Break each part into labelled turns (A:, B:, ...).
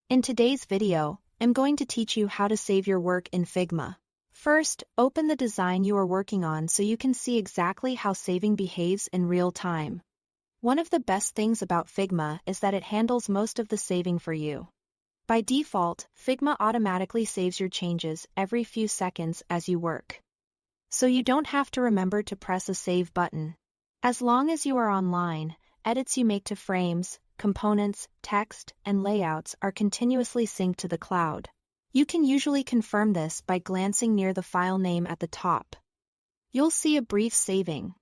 A: In today's video, I'm going to teach you how to save your work in Figma. First, open the design you are working on so you can see exactly how saving behaves in real time. One of the best things about Figma is that it handles most of the saving for you. By default, Figma automatically saves your changes every few seconds as you work. So you don't have to remember to press a save button. As long as you are online, edits you make to frames, components, text, and layouts are continuously synced to the cloud. You can usually confirm this by glancing near the file name at the top. You'll see a brief saving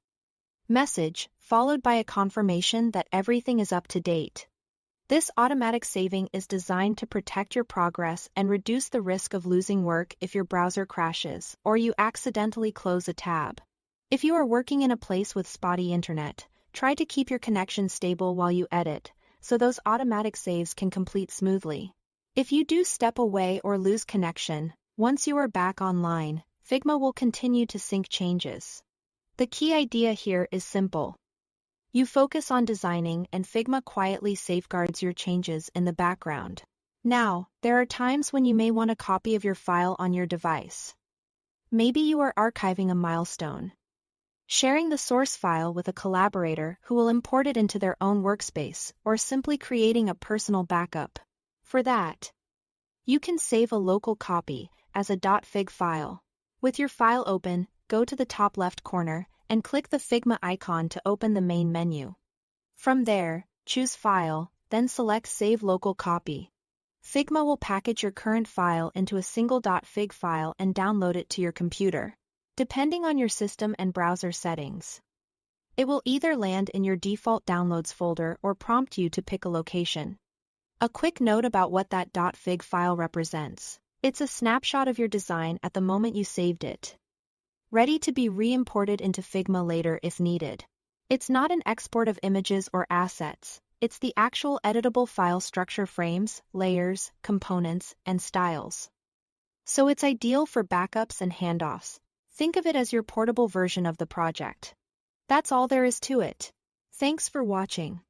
A: message, followed by a confirmation that everything is up to date. This automatic saving is designed to protect your progress and reduce the risk of losing work if your browser crashes or you accidentally close a tab. If you are working in a place with spotty internet, try to keep your connection stable while you edit, so those automatic saves can complete smoothly. If you do step away or lose connection, once you are back online, Figma will continue to sync changes. The key idea here is simple. You focus on designing and Figma quietly safeguards your changes in the background. Now, there are times when you may want a copy of your file on your device. Maybe you are archiving a milestone, sharing the source file with a collaborator who will import it into their own workspace, or simply creating a personal backup. For that, you can save a local copy as a .fig file. With your file open, go to the top left corner and click the Figma icon to open the main menu. From there, choose File, then select Save Local Copy. Figma will package your current file into a single .fig file and download it to your computer, depending on your system and browser settings. It will either land in your default downloads folder or prompt you to pick a location. A quick note about what that .fig file represents. It's a snapshot of your design at the moment you saved it, ready to be re-imported into Figma later if needed. It's not an export of images or assets, it's the actual editable file structure: frames, layers, components, and styles. So it's ideal for backups and handoffs. Think of it as your portable version of the project. That's all there is to it. Thanks for watching.